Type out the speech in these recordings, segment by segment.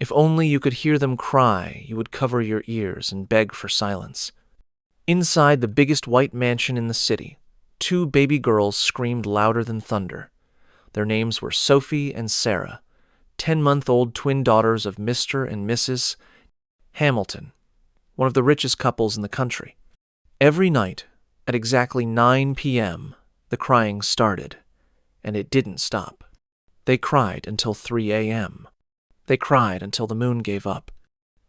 If only you could hear them cry, you would cover your ears and beg for silence. Inside the biggest white mansion in the city, two baby girls screamed louder than thunder. Their names were Sophie and Sarah, 10-month-old twin daughters of Mr. and Mrs. Hamilton, one of the richest couples in the country. Every night, at exactly 9 p.m., the crying started, and it didn't stop. They cried until 3 a.m. They cried until the moon gave up.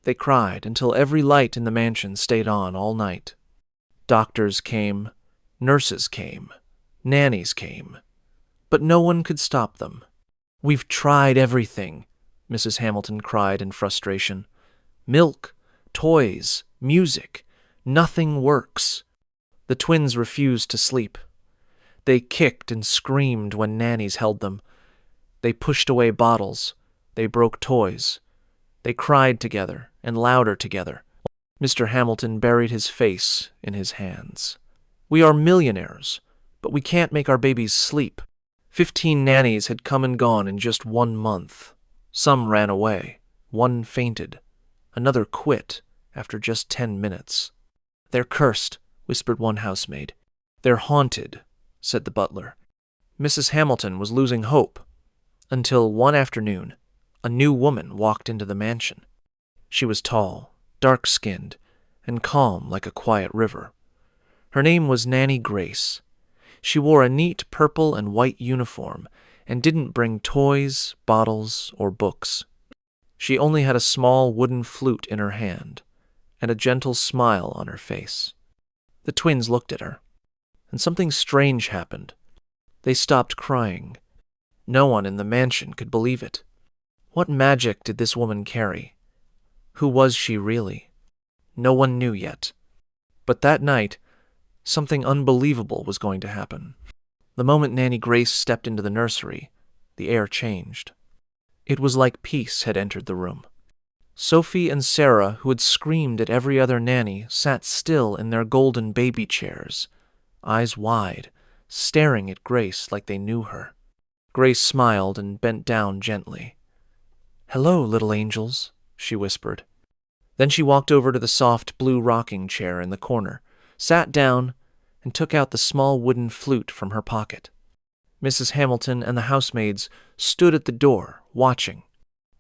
They cried until every light in the mansion stayed on all night. Doctors came, nurses came, nannies came, but no one could stop them. "We've tried everything," Mrs. Hamilton cried in frustration. "Milk, toys, music, nothing works." The twins refused to sleep. They kicked and screamed when nannies held them. They pushed away bottles. They broke toys. They cried together and louder together. Mr. Hamilton buried his face in his hands. "We are millionaires, but we can't make our babies sleep." 15 nannies had come and gone in just 1 month. Some ran away. One fainted. Another quit after just 10 minutes. "They're cursed," whispered one housemaid. "They're haunted," said the butler. Mrs. Hamilton was losing hope until one afternoon, a new woman walked into the mansion. She was tall, dark-skinned, and calm like a quiet river. Her name was Nanny Grace. She wore a neat purple and white uniform and didn't bring toys, bottles, or books. She only had a small wooden flute in her hand and a gentle smile on her face. The twins looked at her, and something strange happened. They stopped crying. No one in the mansion could believe it. What magic did this woman carry? Who was she really? No one knew yet. But that night, something unbelievable was going to happen. The moment Nanny Grace stepped into the nursery, the air changed. It was like peace had entered the room. Sophie and Sarah, who had screamed at every other nanny, sat still in their golden baby chairs, eyes wide, staring at Grace like they knew her. Grace smiled and bent down gently. "Hello, little angels," she whispered. Then she walked over to the soft blue rocking chair in the corner, sat down, and took out the small wooden flute from her pocket. Mrs. Hamilton and the housemaids stood at the door, watching.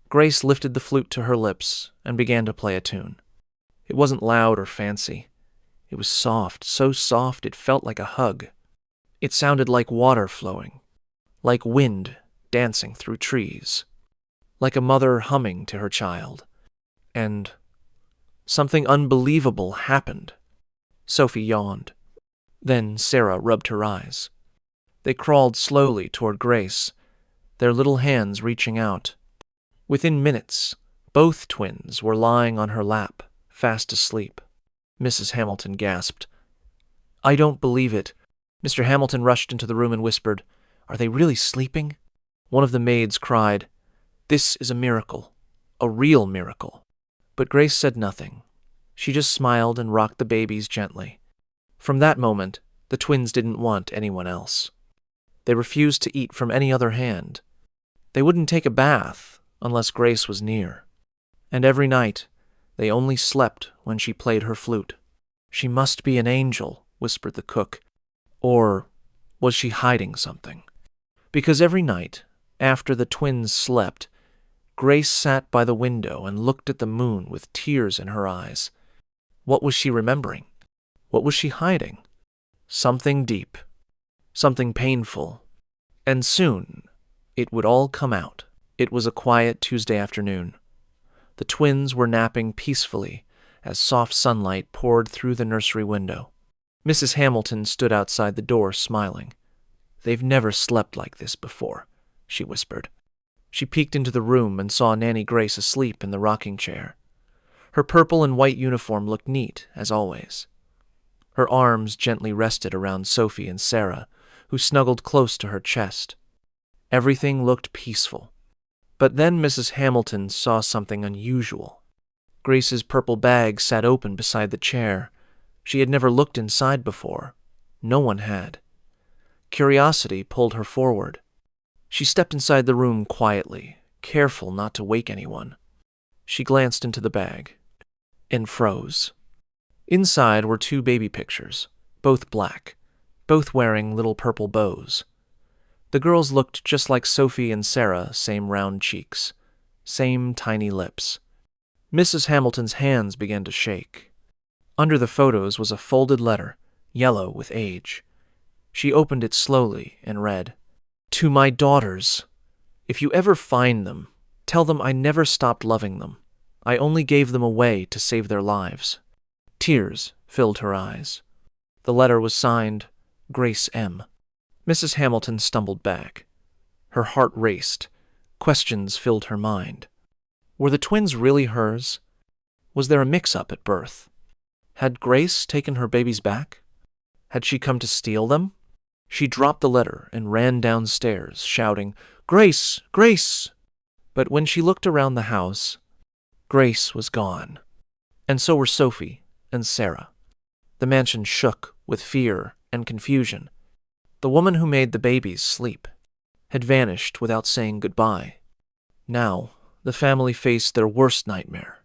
Grace lifted the flute to her lips and began to play a tune. It wasn't loud or fancy. It was soft, so soft it felt like a hug. It sounded like water flowing, like wind dancing through trees, like a mother humming to her child. And something unbelievable happened. Sophie yawned. Then Sarah rubbed her eyes. They crawled slowly toward Grace, their little hands reaching out. Within minutes, both twins were lying on her lap, fast asleep. Mrs. Hamilton gasped. "I don't believe it." Mr. Hamilton rushed into the room and whispered, "Are they really sleeping?" One of the maids cried, "This is a miracle, a real miracle." But Grace said nothing. She just smiled and rocked the babies gently. From that moment, the twins didn't want anyone else. They refused to eat from any other hand. They wouldn't take a bath unless Grace was near. And every night, they only slept when she played her flute. "She must be an angel," whispered the cook. Or was she hiding something? Because every night, after the twins slept, Grace sat by the window and looked at the moon with tears in her eyes. What was she remembering? What was she hiding? Something deep, something painful, and soon it would all come out. It was a quiet Tuesday afternoon. The twins were napping peacefully as soft sunlight poured through the nursery window. Mrs. Hamilton stood outside the door smiling. "They've never slept like this before," she whispered. She peeked into the room and saw Nanny Grace asleep in the rocking chair. Her purple and white uniform looked neat, as always. Her arms gently rested around Sophie and Sarah, who snuggled close to her chest. Everything looked peaceful. But then Mrs. Hamilton saw something unusual. Grace's purple bag sat open beside the chair. She had never looked inside before. No one had. Curiosity pulled her forward. She stepped inside the room quietly, careful not to wake anyone. She glanced into the bag and froze. Inside were 2 baby pictures, both black, both wearing little purple bows. The girls looked just like Sophie and Sarah, same round cheeks, same tiny lips. Mrs. Hamilton's hands began to shake. Under the photos was a folded letter, yellow with age. She opened it slowly and read, "To my daughters. If you ever find them, tell them I never stopped loving them. I only gave them away to save their lives." Tears filled her eyes. The letter was signed Grace M. Mrs. Hamilton stumbled back. Her heart raced. Questions filled her mind. Were the twins really hers? Was there a mix-up at birth? Had Grace taken her babies back? Had she come to steal them? She dropped the letter and ran downstairs, shouting, "Grace! Grace!" But when she looked around the house, Grace was gone. And so were Sophie and Sarah. The mansion shook with fear and confusion. The woman who made the babies sleep had vanished without saying goodbye. Now, the family faced their worst nightmare.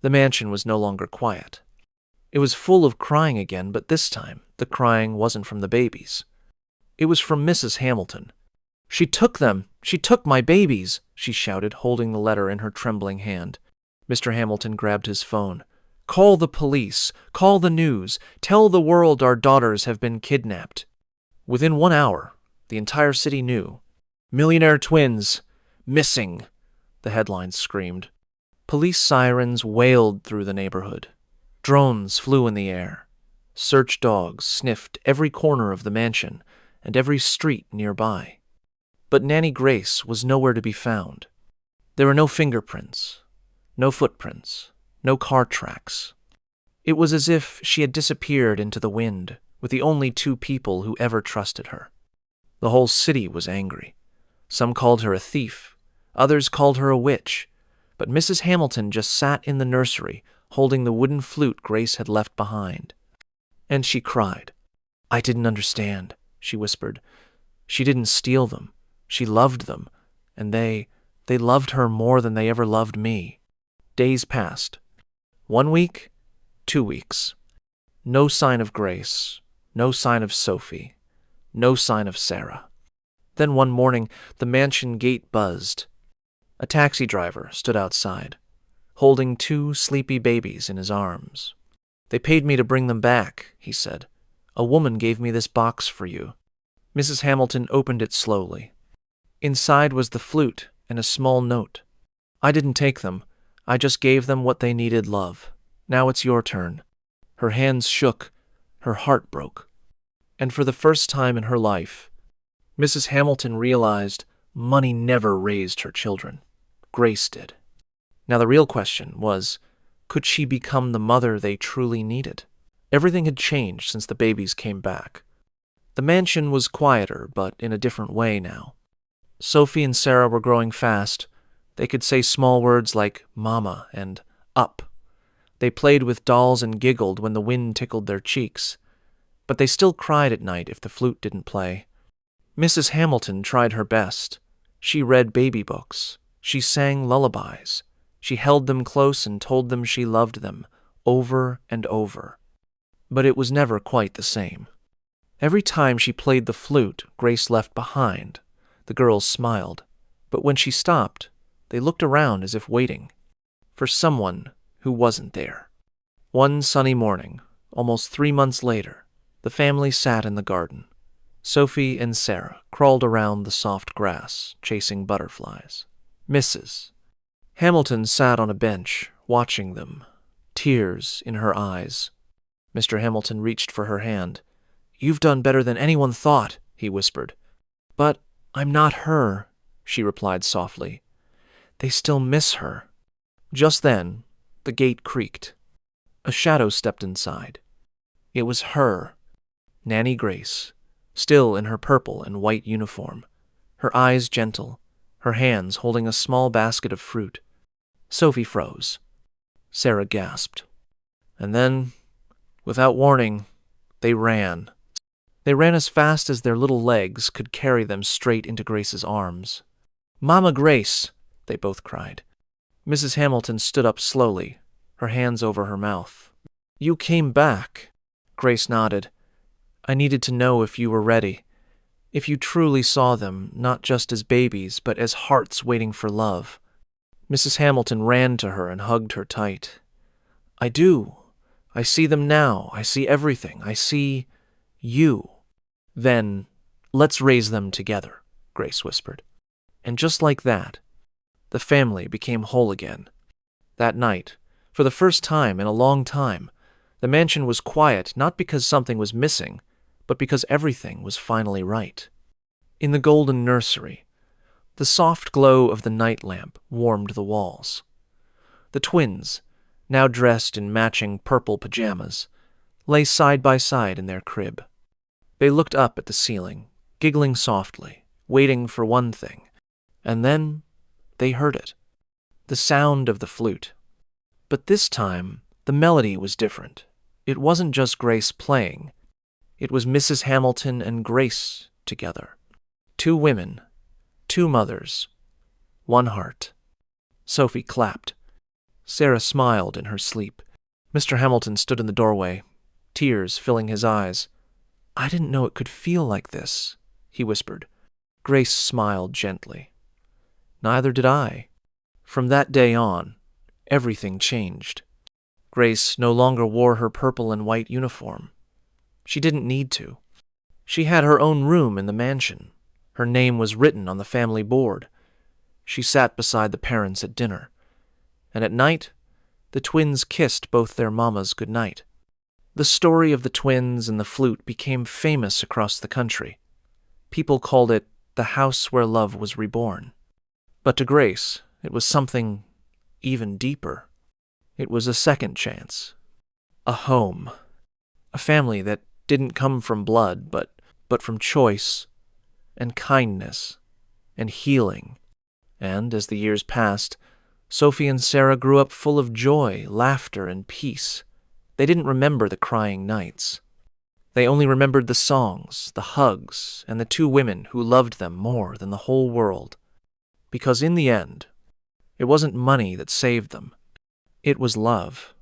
The mansion was no longer quiet. It was full of crying again, but this time the crying wasn't from the babies. It was from Mrs. Hamilton. "She took them! She took my babies!" she shouted, holding the letter in her trembling hand. Mr. Hamilton grabbed his phone. "Call the police! Call the news! Tell the world our daughters have been kidnapped!" Within 1 hour, the entire city knew. "Millionaire twins! Missing!" the headlines screamed. Police sirens wailed through the neighborhood. Drones flew in the air. Search dogs sniffed every corner of the mansion and every street nearby. But Nanny Grace was nowhere to be found. There were no fingerprints, no footprints, no car tracks. It was as if she had disappeared into the wind with the only 2 people who ever trusted her. The whole city was angry. Some called her a thief, others called her a witch, but Mrs. Hamilton just sat in the nursery holding the wooden flute Grace had left behind. And she cried. "I didn't understand," she whispered. "She didn't steal them. She loved them, and they loved her more than they ever loved me." Days passed. 1 week, 2 weeks. No sign of Grace, no sign of Sophie, no sign of Sarah. Then one morning, the mansion gate buzzed. A taxi driver stood outside, holding 2 sleepy babies in his arms. "They paid me to bring them back," he said. "A woman gave me this box for you." Mrs. Hamilton opened it slowly. Inside was the flute and a small note. "I didn't take them. I just gave them what they needed, love. Now it's your turn." Her hands shook. Her heart broke. And for the first time in her life, Mrs. Hamilton realized money never raised her children. Grace did. Now the real question was, could she become the mother they truly needed? Everything had changed since the babies came back. The mansion was quieter, but in a different way now. Sophie and Sarah were growing fast. They could say small words like mama and up. They played with dolls and giggled when the wind tickled their cheeks. But they still cried at night if the flute didn't play. Mrs. Hamilton tried her best. She read baby books. She sang lullabies. She held them close and told them she loved them, over and over. But it was never quite the same. Every time she played the flute Grace left behind, the girls smiled. But when she stopped, they looked around as if waiting for someone who wasn't there. One sunny morning, almost 3 months later, the family sat in the garden. Sophie and Sarah crawled around the soft grass, chasing butterflies. Mrs. Hamilton sat on a bench, watching them, tears in her eyes. Mr. Hamilton reached for her hand. "You've done better than anyone thought," he whispered. "But I'm not her," she replied softly. "They still miss her." Just then, the gate creaked. A shadow stepped inside. It was her, Nanny Grace, still in her purple and white uniform, her eyes gentle, her hands holding a small basket of fruit. Sophie froze. Sarah gasped. And then, without warning, they ran. They ran as fast as their little legs could carry them straight into Grace's arms. "Mama Grace!" they both cried. Mrs. Hamilton stood up slowly, her hands over her mouth. "You came back," Grace nodded. "I needed to know if you were ready, if you truly saw them, not just as babies, but as hearts waiting for love." Mrs. Hamilton ran to her and hugged her tight. "I do. I see them now. I see everything. I see you." "Then, let's raise them together," Grace whispered. And just like that, the family became whole again. That night, for the first time in a long time, the mansion was quiet not because something was missing, but because everything was finally right. In the golden nursery, the soft glow of the night lamp warmed the walls. The twins, now dressed in matching purple pajamas, lay side by side in their crib. They looked up at the ceiling, giggling softly, waiting for one thing, and then they heard it, the sound of the flute. But this time, the melody was different. It wasn't just Grace playing. It was Mrs. Hamilton and Grace together. Two women, two mothers, one heart. Sophie clapped. Sarah smiled in her sleep. Mr. Hamilton stood in the doorway, tears filling his eyes. "I didn't know it could feel like this," he whispered. Grace smiled gently. "Neither did I." From that day on, everything changed. Grace no longer wore her purple and white uniform. She didn't need to. She had her own room in the mansion. Her name was written on the family board. She sat beside the parents at dinner. And at night, the twins kissed both their mamas goodnight. The story of the twins and the flute became famous across the country. People called it the house where love was reborn. But to Grace, it was something even deeper. It was a second chance. A home. A family that didn't come from blood, but from choice and kindness and healing. And as the years passed, Sophie and Sarah grew up full of joy, laughter, and peace. They didn't remember the crying nights. They only remembered the songs, the hugs, and the two women who loved them more than the whole world. Because in the end, it wasn't money that saved them. It was love.